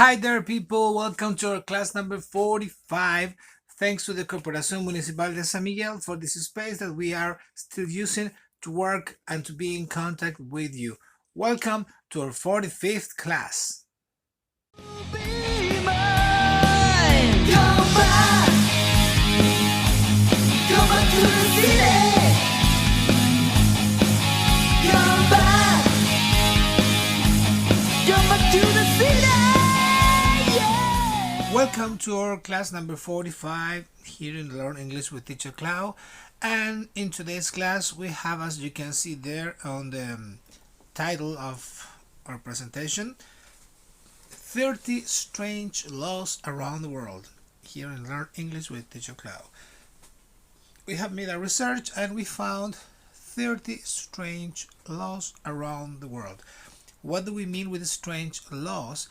Hi there, people. Welcome to our class number 45. Thanks to the Corporación Municipal de San Miguel for this space that we are still using to work and to be in contact with you. Welcome to our 45th class. Be mine. Come back to the city. Come back to the city. Yeah. Welcome to our class number 45 here in Learn English with Teacher Clau. And in today's class, we have, as you can see there on the title of our presentation, 30 strange laws around the world here in Learn English with Teacher Clau. We have made a research and we found 30 strange laws around the world. What do we mean with strange laws?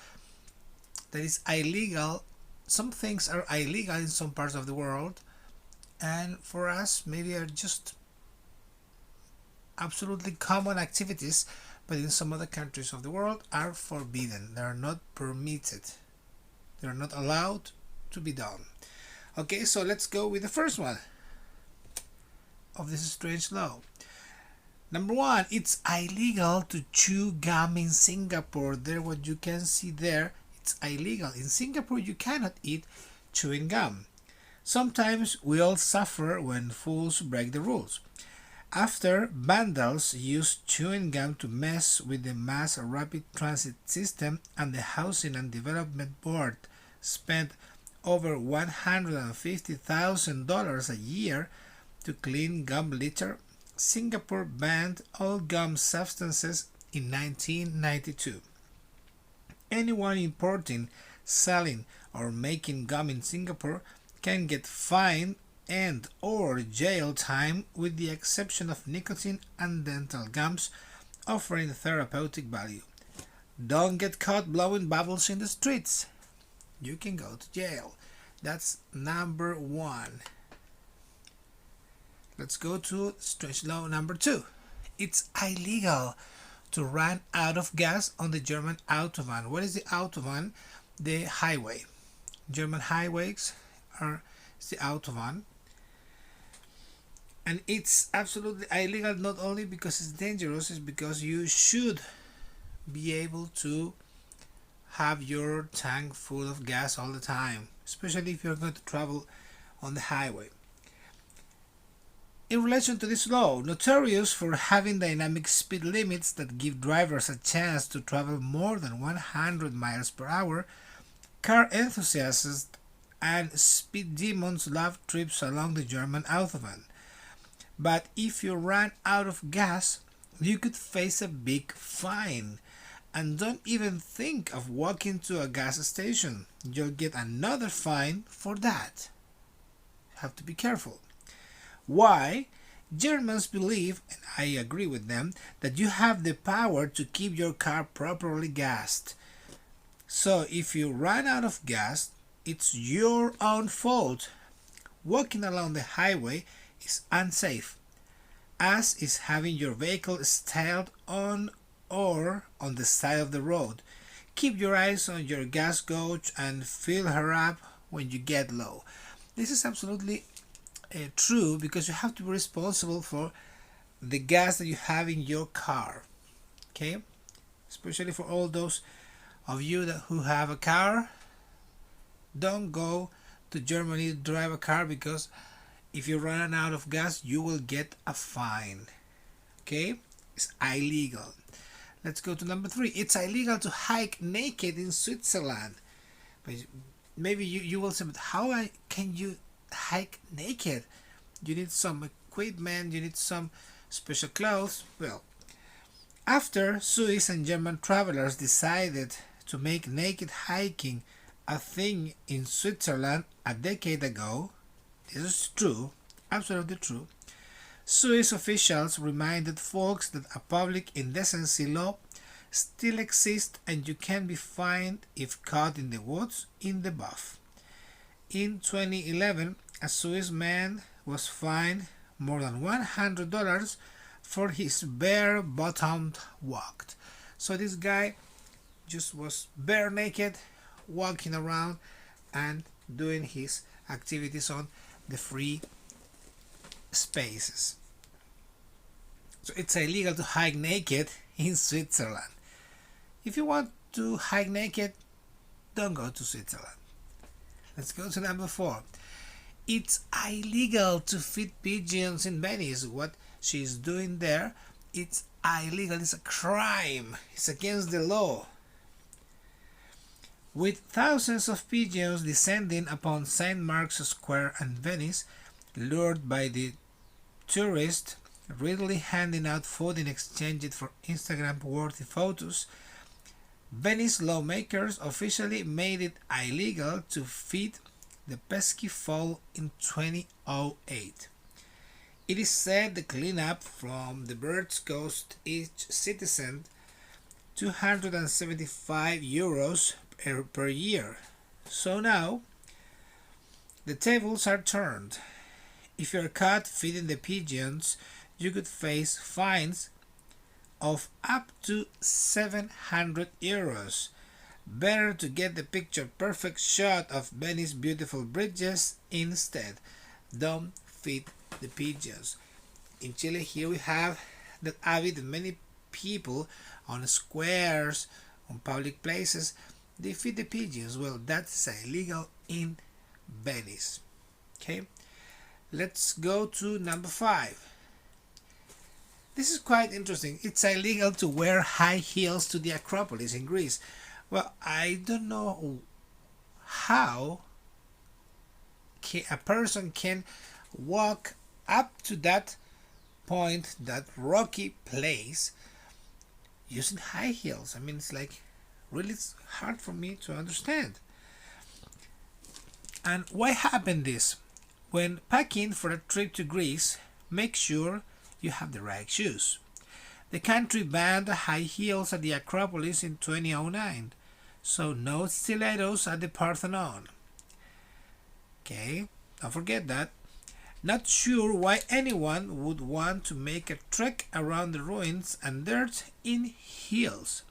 That is illegal. Some things are illegal in some parts of the world, and for us maybe are just absolutely common activities, but in some other countries of the world are forbidden. They are not permitted. They are not allowed to be done. Okay, so let's go with the first one of this strange law. Number one, it's illegal to chew gum in Singapore. There, what you can see there, it's illegal. In Singapore, you cannot eat chewing gum. Sometimes we all suffer when fools break the rules. After vandals used chewing gum to mess with the mass rapid transit system and the Housing and Development Board spent over $150,000 a year to clean gum litter, Singapore banned all gum substances in 1992. Anyone importing, selling, or making gum in Singapore can get fined and or jail time, with the exception of nicotine and dental gums offering therapeutic value. Don't get caught blowing bubbles in the streets. You can go to jail. That's number one. Let's go to strange law number two. It's illegal to run out of gas on the German Autobahn. What is the Autobahn? The highway. German highways are the Autobahn. And it's absolutely illegal, not only because it's dangerous, it's because you should be able to have your tank full of gas all the time, especially if you're going to travel on the highway. In relation to this law, notorious for having dynamic speed limits that give drivers a chance to travel more than 100 miles per hour, car enthusiasts and speed demons love trips along the German Autobahn. But if you run out of gas, you could face a big fine. And don't even think of walking to a gas station. You'll get another fine for that. You have to be careful. Why? Germans believe, and I agree with them, that you have the power to keep your car properly gassed. So if you run out of gas, it's your own fault. Walking along the highway is unsafe, as is having your vehicle stalled on or on the side of the road. Keep your eyes on your gas gauge and fill her up when you get low. This is absolutely true, because you have to be responsible for the gas that you have in your car. Okay, especially for all those of you who have a car, don't go to Germany to drive a car, because if you run out of gas you will get a fine. Okay, it's illegal. Let's go to number three. It's illegal to hike naked in Switzerland. But maybe you will say, but how can you hike naked? You need some equipment, you need some special clothes. Well, after Swiss and German travelers decided to make naked hiking a thing in Switzerland a decade ago, this is true, absolutely true, Swiss officials reminded folks that a public indecency law still exists and you can be fined if caught in the woods in the buff. In 2011, a Swiss man was fined more than $100 for his bare-bottomed walk. So this guy just was bare naked walking around and doing his activities on the free spaces. So it's illegal to hike naked in Switzerland. If you want to hike naked, don't go to Switzerland. Let's go to number 4. It's illegal to feed pigeons in Venice. What she's doing there, it's illegal. It's a crime. It's against the law. With thousands of pigeons descending upon St. Mark's Square and Venice, lured by the tourists, readily handing out food in exchange for Instagram-worthy photos, Venice lawmakers officially made it illegal to feed the pesky fowl in 2008. It is said the cleanup from the birds cost each citizen €275 per year. So now the tables are turned. If you're caught feeding the pigeons, you could face fines of up to €700. Better to get the picture-perfect shot of Venice's beautiful bridges instead. Don't feed the pigeons. In Chile here we have that habit that many people on squares, on public places, they feed the pigeons. Well, that's illegal in Venice. Okay, let's go to number 5. This is quite interesting. It's illegal to wear high heels to the Acropolis in Greece. Well, I don't know how a person can walk up to that point, that rocky place, using high heels. I mean, it's like really hard for me to understand. And why happened this? When packing for a trip to Greece, make sure you have the right shoes. The country banned high heels at the Acropolis in 2009, so no stilettos at the Parthenon. Okay, don't forget that. Not sure why anyone would want to make a trek around the ruins and dirt in heels.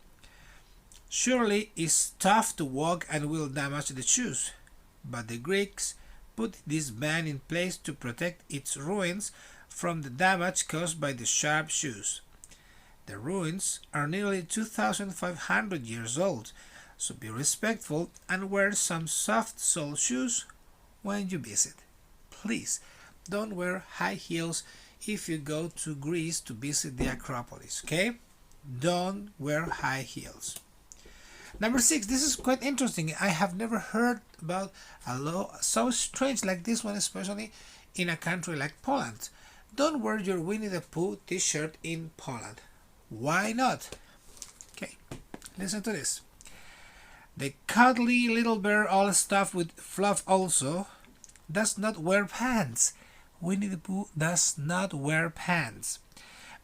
Surely it's tough to walk and will damage the shoes, but the Greeks put this ban in place to protect its ruins from the damage caused by the sharp shoes. The ruins are nearly 2,500 years old, so be respectful and wear some soft-sole shoes when you visit. Please, don't wear high heels if you go to Greece to visit the Acropolis, okay? Don't wear high heels. Number 6, this is quite interesting. I have never heard about a law so strange like this one, especially in a country like Poland. Don't wear your Winnie the Pooh t-shirt in Poland. Why not? Okay, listen to this. The cuddly little bear, all stuffed with fluff also, does not wear pants. Winnie the Pooh does not wear pants.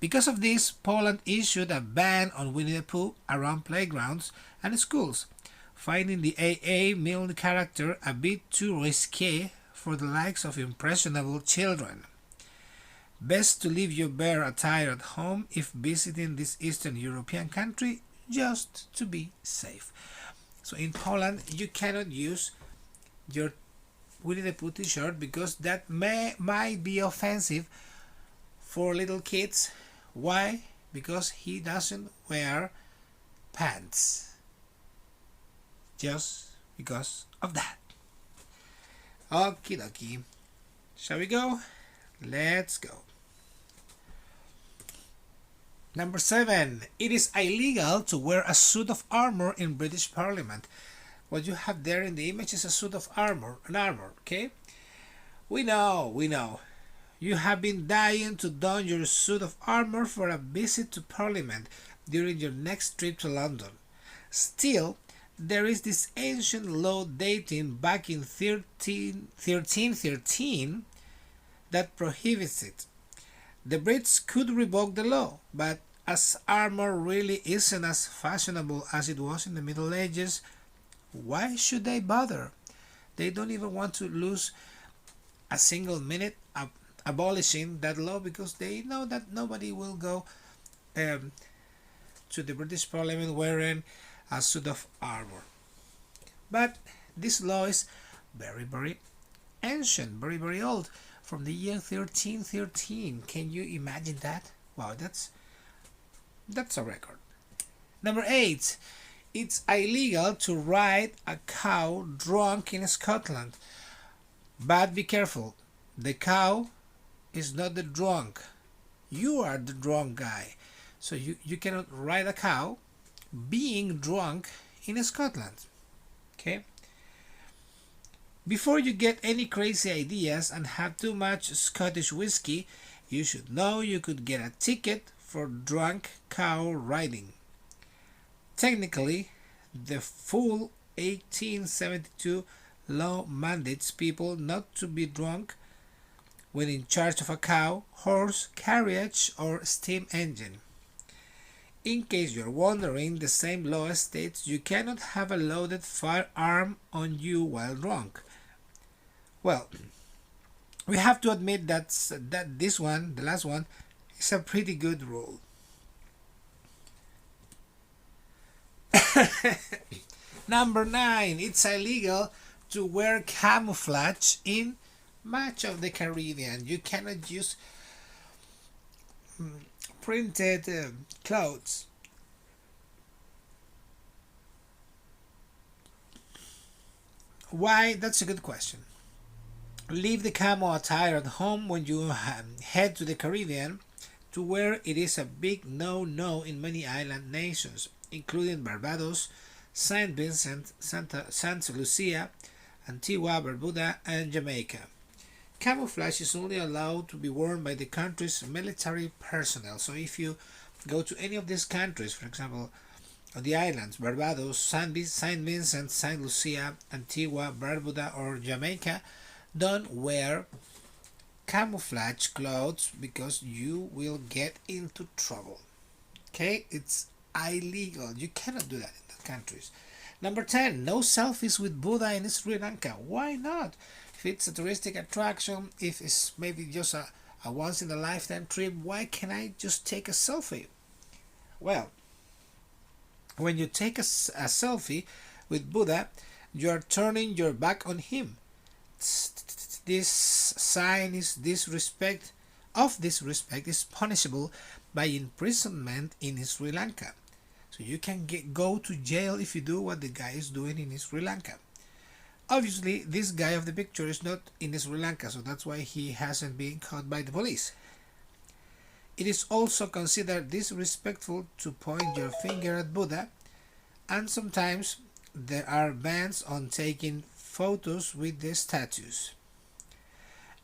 Because of this, Poland issued a ban on Winnie the Pooh around playgrounds and schools, finding the AA male character a bit too risque for the likes of impressionable children. Best to leave your bear attire at home if visiting this Eastern European country, just to be safe. So in Poland, you cannot use your Winnie the Pooh t-shirt because that might be offensive for little kids. Why? Because he doesn't wear pants. Just because of that. Okie dokie. Shall we go? Let's go. Number 7. It is illegal to wear a suit of armor in British Parliament. What you have there in the image is a suit of armor, okay? We know. You have been dying to don your suit of armor for a visit to Parliament during your next trip to London. Still, there is this ancient law dating back in 1313 that prohibits it. The Brits could revoke the law, but as armor really isn't as fashionable as it was in the Middle Ages, why should they bother? They don't even want to lose a single minute abolishing that law because they know that nobody will go to the British Parliament wearing a suit of armor. But this law is very, very ancient, very, very old, from the year 1313. Can you imagine that? Wow, that's a record. Number 8. It's illegal to ride a cow drunk in Scotland. But be careful. The cow is not the drunk. You are the drunk guy. So you cannot ride a cow being drunk in Scotland. Okay? Before you get any crazy ideas and have too much Scottish whiskey, you should know you could get a ticket for drunk cow riding. Technically, the full 1872 law mandates people not to be drunk when in charge of a cow, horse, carriage, or steam engine. In case you're wondering, the same law states you cannot have a loaded firearm on you while drunk. Well, we have to admit that this one, the last one, is a pretty good rule. Number 9. It's illegal to wear camouflage in much of the Caribbean. You cannot use printed clothes. Why? That's a good question. Leave the camo attire at home when you head to the Caribbean. To wear it is a big no-no in many island nations, including Barbados, Saint Vincent, Santa Lucia, Antigua, Barbuda, and Jamaica. Camouflage is only allowed to be worn by the country's military personnel. So if you go to any of these countries, for example, on the islands, Barbados, Saint Vincent, Saint Lucia, Antigua, Barbuda, or Jamaica, don't wear camouflage clothes because you will get into trouble. Okay, it's illegal. You cannot do that in the countries. Number 10. No selfies with Buddha in Sri Lanka. Why not? If it's a touristic attraction, if it's maybe just a once in a lifetime trip, why can't I just take a selfie? Well, when you take a selfie with Buddha, you are turning your back on him. This sign is disrespect is punishable by imprisonment in Sri Lanka. So you can go to jail if you do what the guy is doing in Sri Lanka. Obviously, this guy of the picture is not in Sri Lanka, so that's why he hasn't been caught by the police. It is also considered disrespectful to point your finger at Buddha, and sometimes there are bans on taking photos with the statues.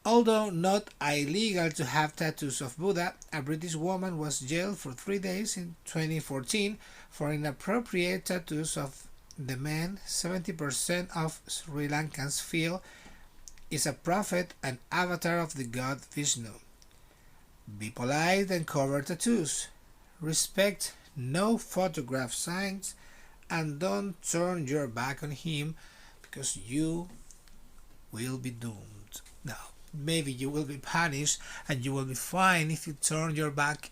Although not illegal to have tattoos of Buddha, a British woman was jailed for 3 days in 2014 for inappropriate tattoos of the man 70% of Sri Lankans feel is a prophet and avatar of the god Vishnu. Be polite and cover tattoos. Respect no photograph signs and don't turn your back on him because you will be doomed. Now, maybe you will be punished and you will be fine if you turn your back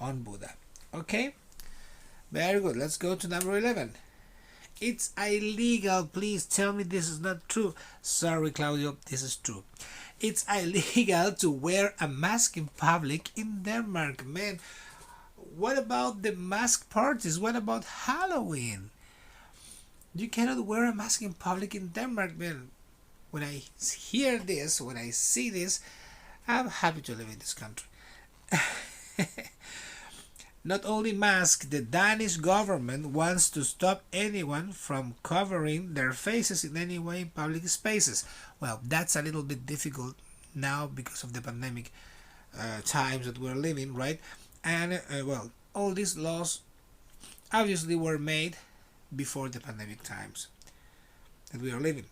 on Buddha. Okay? Very good. Let's go to number 11. It's illegal. Please tell me this is not true. Sorry, Claudio, this is true. It's illegal to wear a mask in public in Denmark. Man, what about the mask parties? What about Halloween? You cannot wear a mask in public in Denmark, man. When I hear this, when I see this, I'm happy to live in this country. Not only masks, the Danish government wants to stop anyone from covering their faces in any way in public spaces. Well, that's a little bit difficult now because of the pandemic times that we're living, right? And, well, all these laws obviously were made before the pandemic times that we are living.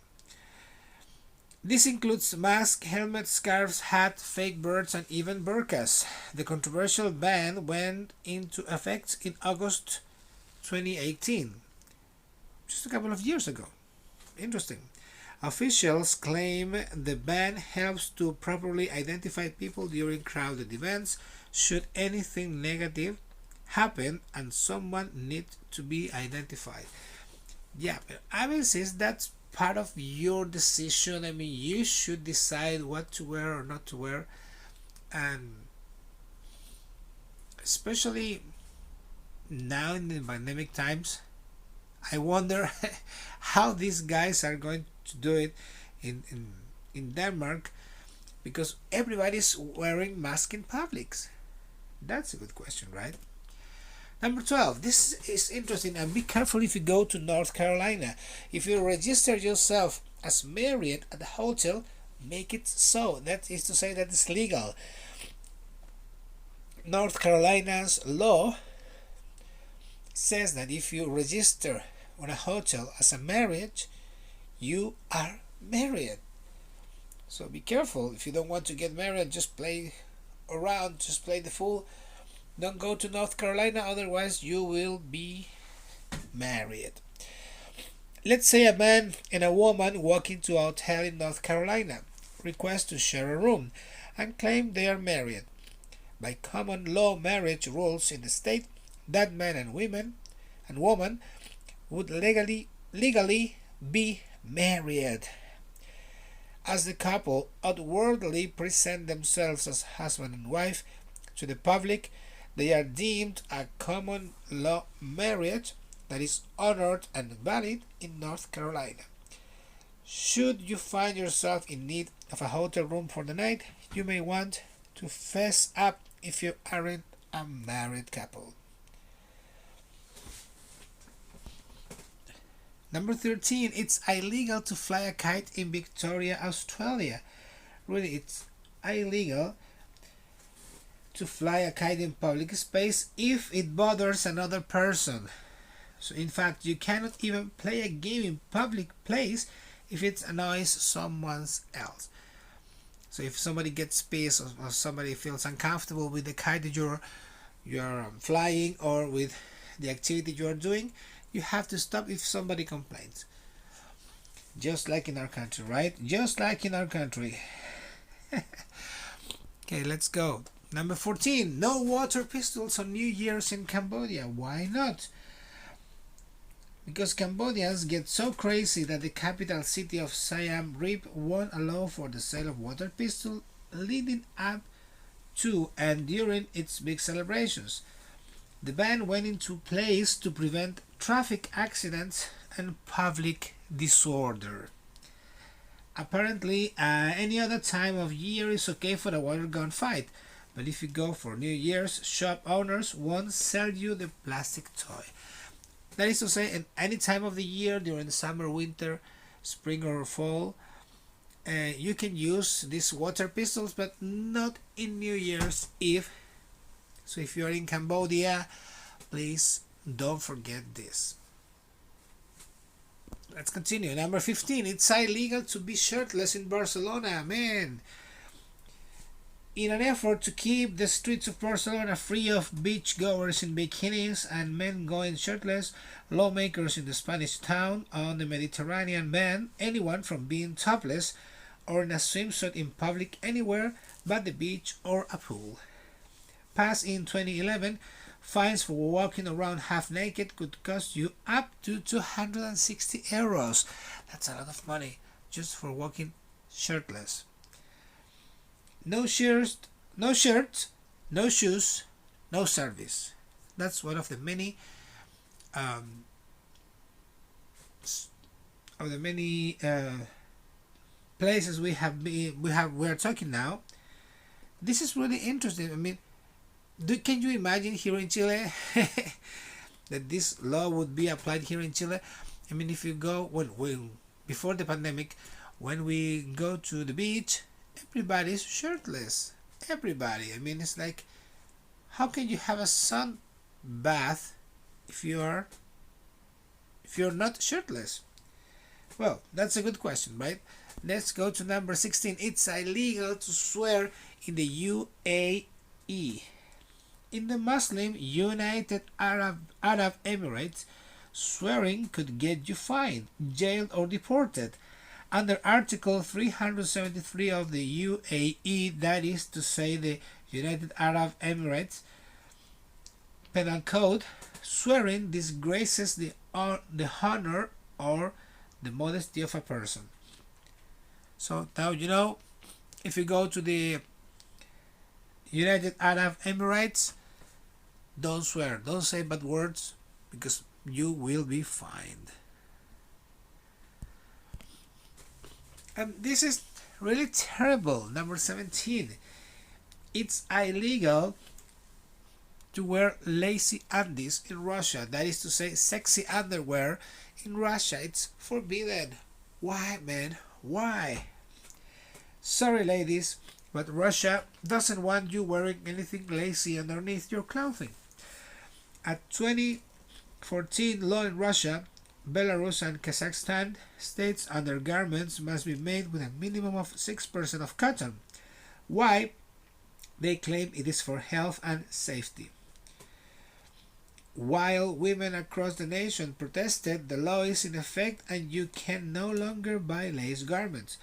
This includes masks, helmets, scarves, hats, fake birds, and even burqas. The controversial ban went into effect in August 2018, just a couple of years ago. Interesting. Officials claim the ban helps to properly identify people during crowded events should anything negative happen and someone needs to be identified. Yeah, but I mean, since that's part of your decision, I mean, you should decide what to wear or not to wear, and especially now in the pandemic times, I wonder how these guys are going to do it in Denmark, because everybody's wearing masks in publics. That's a good question, right? Number 12. This is interesting, and be careful if you go to North Carolina. If you register yourself as married at the hotel, make it so. That is to say that it's legal. North Carolina's law says that if you register on a hotel as a marriage, you are married. So be careful. If you don't want to get married, just play around, just play the fool. Don't go to North Carolina, otherwise you will be married. Let's say a man and a woman walk into a hotel in North Carolina, request to share a room, and claim they are married. By common law marriage rules in the state, that man and woman would legally be married. As the couple outwardly present themselves as husband and wife to the public, they are deemed a common law marriage that is honored and valid in North Carolina. Should you find yourself in need of a hotel room for the night, you may want to fess up if you aren't a married couple. Number 13. It's illegal to fly a kite in Victoria, Australia. Really, it's illegal to fly a kite in public space if it bothers another person. So in fact, you cannot even play a game in public place if it annoys someone else. So if somebody gets pissed, or somebody feels uncomfortable with the kite that you're flying, or with the activity you are doing, you have to stop if somebody complains. Just like in our country, right? Just like in our country. Okay, let's go. Number 14. No water pistols on New Year's in Cambodia. Why not? Because Cambodians get so crazy that the capital city of Siam Reap won't allow for the sale of water pistols leading up to and during its big celebrations. The ban went into place to prevent traffic accidents and public disorder. Apparently, any other time of year is okay for a water gun fight, but if you go for New Year's, shop owners won't sell you the plastic toy. That is to say, at any time of the year, during the summer, winter, spring, or fall, you can use these water pistols, but not in New Year's Eve. So if you are in Cambodia, please don't forget this. Let's continue. Number 15. It's illegal to be shirtless in Barcelona. Man. In an effort to keep the streets of Barcelona free of beachgoers in bikinis and men going shirtless, lawmakers in the Spanish town on the Mediterranean ban anyone from being topless or in a swimsuit in public anywhere but the beach or a pool. Passed in 2011, fines for walking around half naked could cost you up to 260 euros. That's a lot of money just for walking shirtless. No shirts, no shoes, no service. That's one of the many places we're talking now. This is really interesting. I mean, can you imagine here in Chile that this law would be applied here in Chile? I mean, if you go before the pandemic, when we go to the beach, everybody's shirtless. Everybody. I mean, it's like, how can you have a sun bath if you're not shirtless? Well, that's a good question, right? Let's go to number 16. It's illegal to swear in the UAE. In the Muslim United Arab Emirates, swearing could get you fined, jailed, or deported. Under Article 373 of the UAE, that is to say the United Arab Emirates Penal Code, swearing disgraces the honor or the modesty of a person. So now you know, if you go to the United Arab Emirates, don't swear, don't say bad words, because you will be fined. And this is really terrible. Number 17. It's illegal to wear lacy undies in Russia. That is to say, sexy underwear in Russia. It's forbidden. Why, man? Why? Sorry, ladies, but Russia doesn't want you wearing anything lacy underneath your clothing. A 2014 law in Russia, Belarus, and Kazakhstan states undergarments must be made with a minimum of 6% of cotton. Why? They claim it is for health and safety. While women across the nation protested, the law is in effect and you can no longer buy lace garments.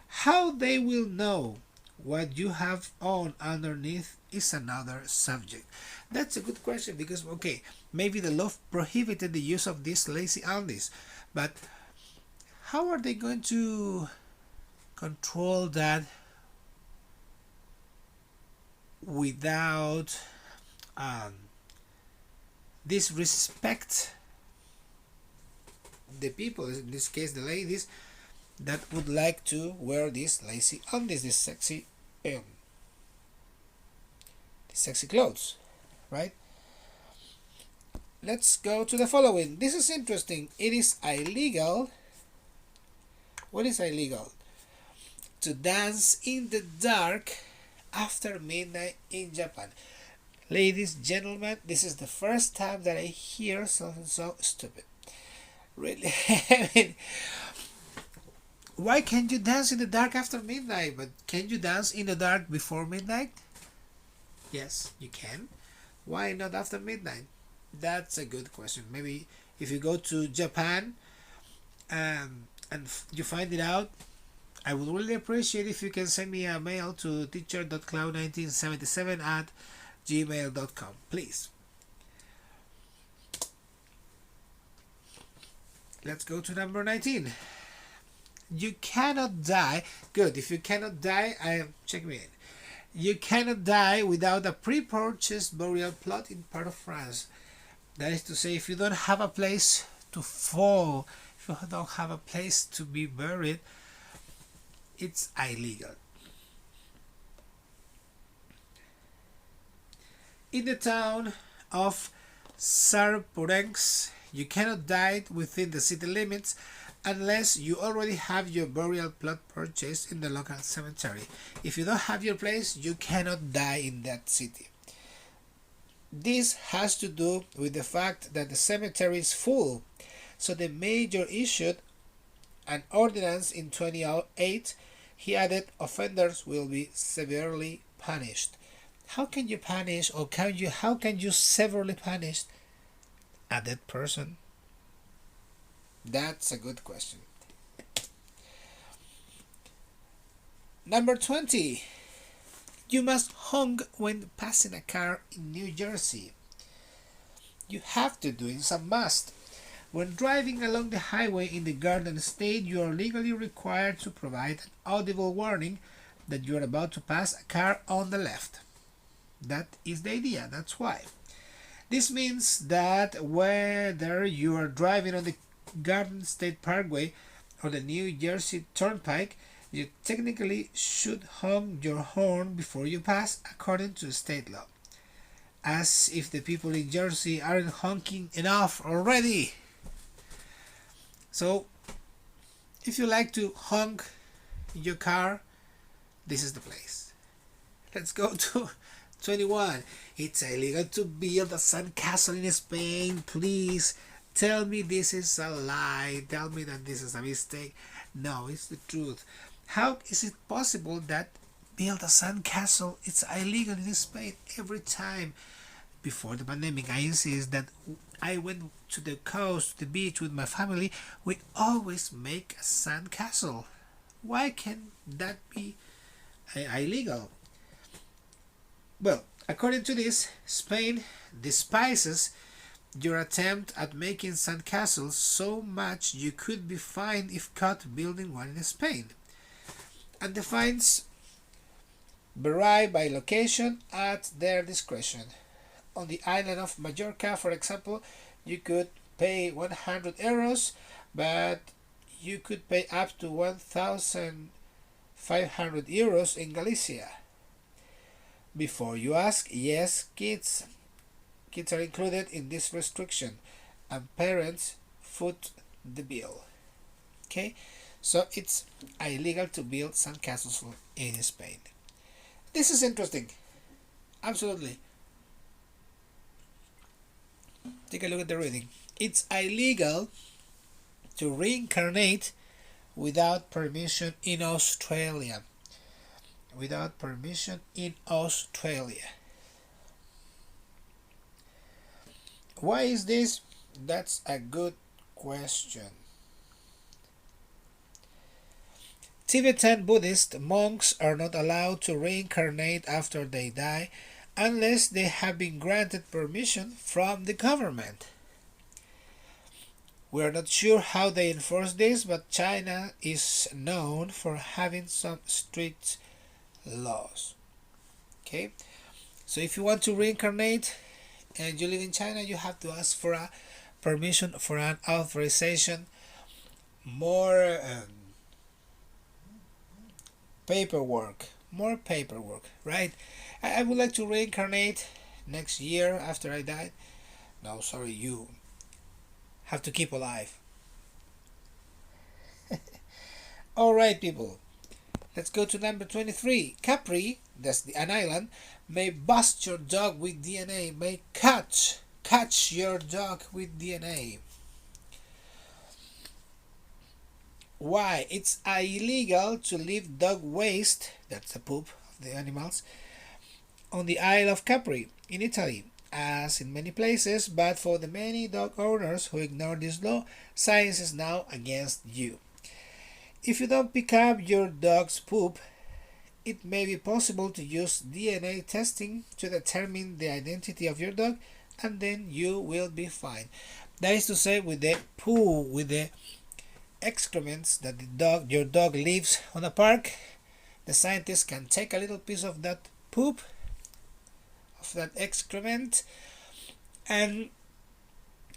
How they will know what you have on underneath is another subject. That's a good question because, okay, maybe the law prohibited the use of these lacy undies, but how are they going to control that without disrespect the people, in this case the ladies, that would like to wear these lacy undies, these sexy clothes, right? Let's go to the following. This is interesting. It is illegal. What is illegal? To dance in the dark after midnight in Japan. Ladies, gentlemen, this is the first time that I hear something so stupid. Really? I mean, why can't you dance in the dark after midnight? But can you dance in the dark before midnight? Yes, you can. Why not after midnight? That's a good question. Maybe if you go to Japan and you find it out, I would really appreciate if you can send me a mail to teacher.cloud1977@gmail.com, please. Let's go to number 19. You cannot die. Good. If you cannot die, check me in. You cannot die without a pre-purchased burial plot in part of France. That is to say, if you don't have a place to fall, if you don't have a place to be buried, it's illegal. In the town of Sarporenx, you cannot die within the city limits unless you already have your burial plot purchased in the local cemetery. If you don't have your place, you cannot die in that city. This has to do with the fact that the cemetery is full, so the mayor issued an ordinance in 2008. He added offenders will be severely punished. How can you punish, or how can you severely punish a dead person? That's a good question. Number 20. You must honk when passing a car in New Jersey. You have to do it, it's a must. When driving along the highway in the Garden State, you are legally required to provide an audible warning that you are about to pass a car on the left. That is the idea, that's why. This means that whether you are driving on the Garden State Parkway or the New Jersey Turnpike, you technically should honk your horn before you pass, according to state law. As if the people in Jersey aren't honking enough already. So, if you like to honk your car, this is the place. Let's go to 21. It's illegal to build a sandcastle in Spain. Please tell me this is a lie. Tell me that this is a mistake. No, it's the truth. How is it possible that build a sandcastle? It's illegal in Spain every time. Before the pandemic, I insist that I went to the coast, to the beach with my family. We always make a sandcastle. Why can that be illegal? Well, according to this, Spain despises your attempt at making sandcastles so much you could be fined if caught building one in Spain. And the fines vary by location at their discretion. On the island of Majorca, for example, you could pay 100 euros, but you could pay up to 1,500 euros in Galicia. Before you ask, yes, kids are included in this restriction, and parents foot the bill. Okay, so it's illegal to build sandcastles in Spain. This is interesting. Absolutely. Take a look at the reading. It's illegal to reincarnate without permission in Australia. Without permission in Australia. Why is this? That's a good question. Tibetan Buddhist monks are not allowed to reincarnate after they die unless they have been granted permission from the government. We are not sure how they enforce this, but China is known for having some strict laws. Okay, so if you want to reincarnate and you live in China, you have to ask for a permission, for an authorization, more paperwork, right? I would like to reincarnate next year after I die. No, sorry, you have to keep alive. All right, people. Let's go to number 23. Capri, that's an island, may bust your dog with DNA, may catch your dog with DNA. Why? It's illegal to leave dog waste, that's the poop of the animals, on the Isle of Capri in Italy, as in many places, but for the many dog owners who ignore this law, science is now against you. If you don't pick up your dog's poop, it may be possible to use DNA testing to determine the identity of your dog, and then you will be fine. That is to say, with the poo, with the excrements that your dog leaves on a park, the scientists can take a little piece of that poop, of that excrement, and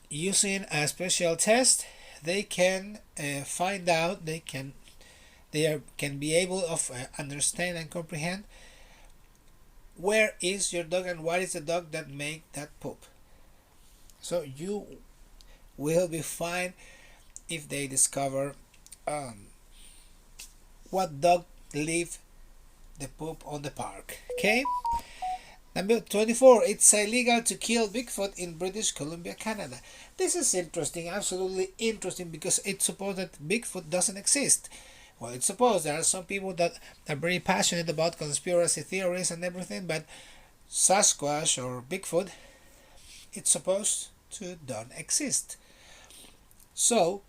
using a special test, they can find out, they can be able of understand and comprehend where is your dog and what is the dog that make that poop. So you will be fine if they discover what dog leave the poop on the park. Okay. Number 24. It's illegal to kill Bigfoot in British Columbia, Canada. This is interesting, absolutely interesting, because it's supposed that Bigfoot doesn't exist. Well, it's supposed there are some people that are very passionate about conspiracy theories and everything, but Sasquatch or Bigfoot, it's supposed to don't exist. So,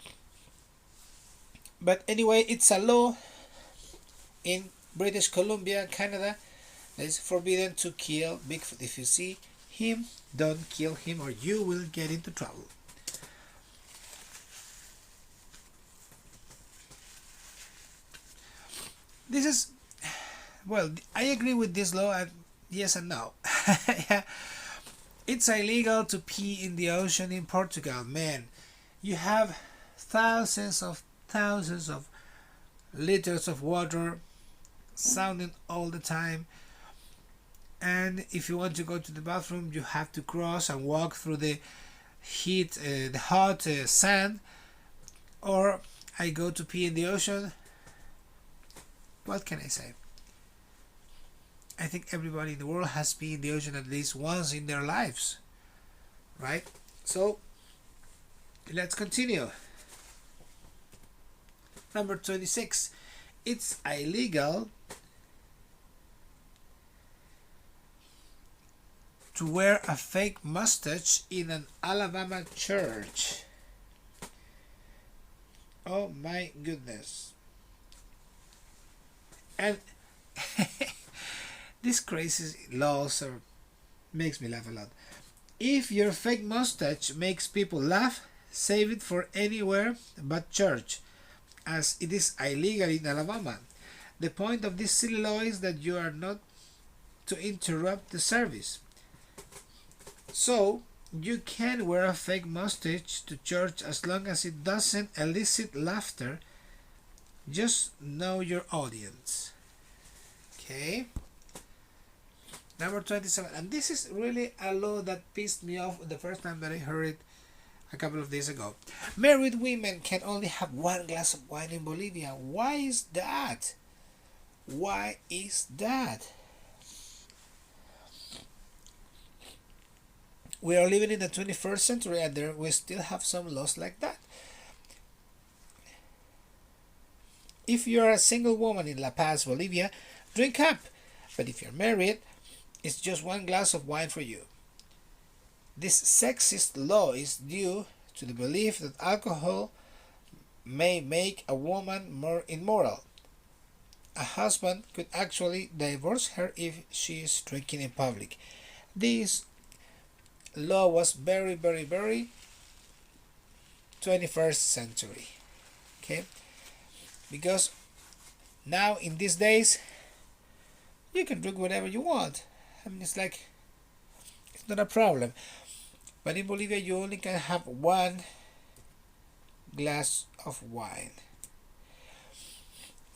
but anyway, it's a law in British Columbia, Canada, that it's forbidden to kill Bigfoot. If you see him, don't kill him or you will get into trouble. This is, well, I agree with this law, and yes and no. Yeah. It's illegal to pee in the ocean in Portugal. Man, you have thousands of liters of water sounding all the time, and if you want to go to the bathroom, you have to cross and walk through the hot sand. Or I go to pee in the ocean. What can I say? I think everybody in the world has been in the ocean at least once in their lives, right? So let's continue. Number 26. It's illegal to wear a fake mustache in an Alabama church. Oh my goodness. And these crazy laws makes me laugh a lot. If your fake mustache makes people laugh, save it for anywhere but church, as it is illegal in Alabama. The point of this silly law is that you are not to interrupt the service. So, you can wear a fake mustache to church as long as it doesn't elicit laughter. Just know your audience. Okay? Number 27. And this is really a law that pissed me off the first time that I heard it a couple of days ago. Married women can only have one glass of wine in Bolivia. Why is that? Why is that? We are living in the 21st century and we still have some laws like that. If you are a single woman in La Paz, Bolivia, drink up. But if you're married, it's just one glass of wine for you. This sexist law is due to the belief that alcohol may make a woman more immoral. A husband could actually divorce her if she is drinking in public. This law was very 21st century. Okay? Because now in these days you can drink whatever you want. I mean, it's not a problem. But in Bolivia you only can have one glass of wine.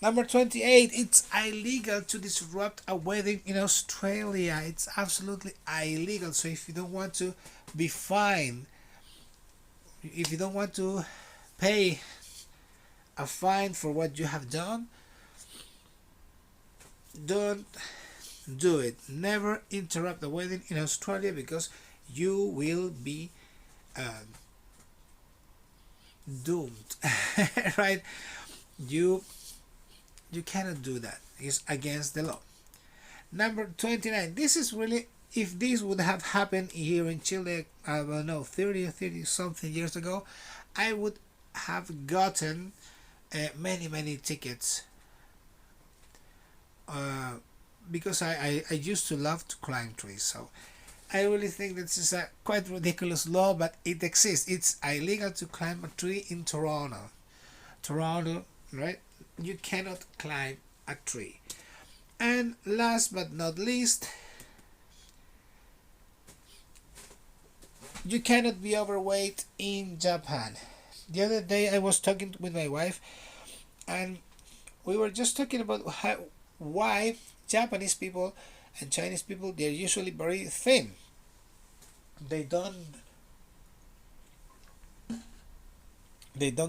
Number 28, it's illegal to disrupt a wedding in Australia. It's absolutely illegal. So if you don't want to be fined, if you don't want to pay a fine for what you have done, don't do it. Never interrupt a wedding in Australia because you will be doomed. Right? You cannot do that. It's against the law. Number 29. This is really, if this would have happened here in Chile, I don't know, 30 something years ago, I would have gotten many tickets. Because I used to love to climb trees. So I really think this is a quite ridiculous law, but it exists. It's illegal to climb a tree in Toronto. Toronto, right? You cannot climb a tree. And last but not least, you cannot be overweight in Japan. The other day I was talking with my wife and we were just talking about why Japanese people and Chinese people, they're usually very thin. They don't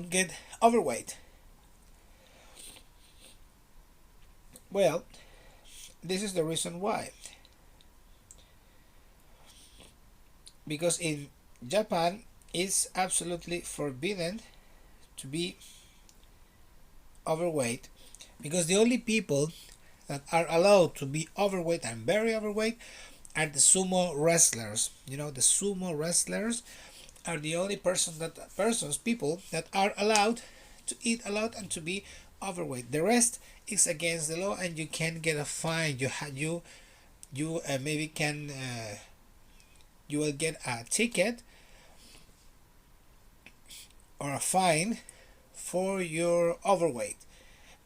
get overweight. Well, this is the reason why. Because in Japan, it's absolutely forbidden to be overweight, because the only people that are allowed to be overweight and very overweight are the sumo wrestlers. You know, the sumo wrestlers are the only people that are allowed to eat a lot and to be overweight. The rest is against the law, and you can get a fine. You maybe can you will get a ticket or a fine for your overweight,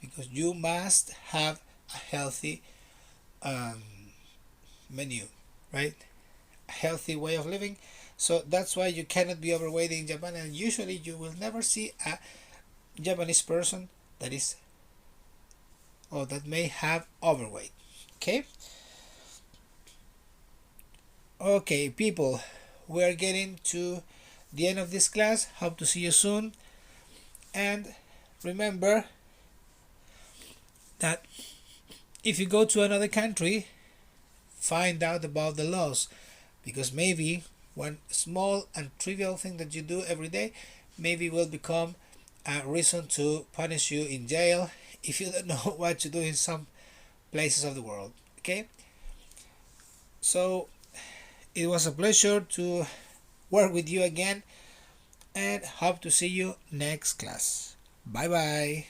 because you must have a healthy menu, right? A healthy way of living. So that's why you cannot be overweight in Japan, and usually you will never see a Japanese person that is or that may have overweight. Okay, people, we are getting to the end of this class. Hope to see you soon, and remember that if you go to another country, find out about the laws, because maybe one small and trivial thing that you do every day maybe will become a reason to punish you in jail if you don't know what to do in some places of the world. Okay, so it was a pleasure to work with you again, and hope to see you next class. Bye bye.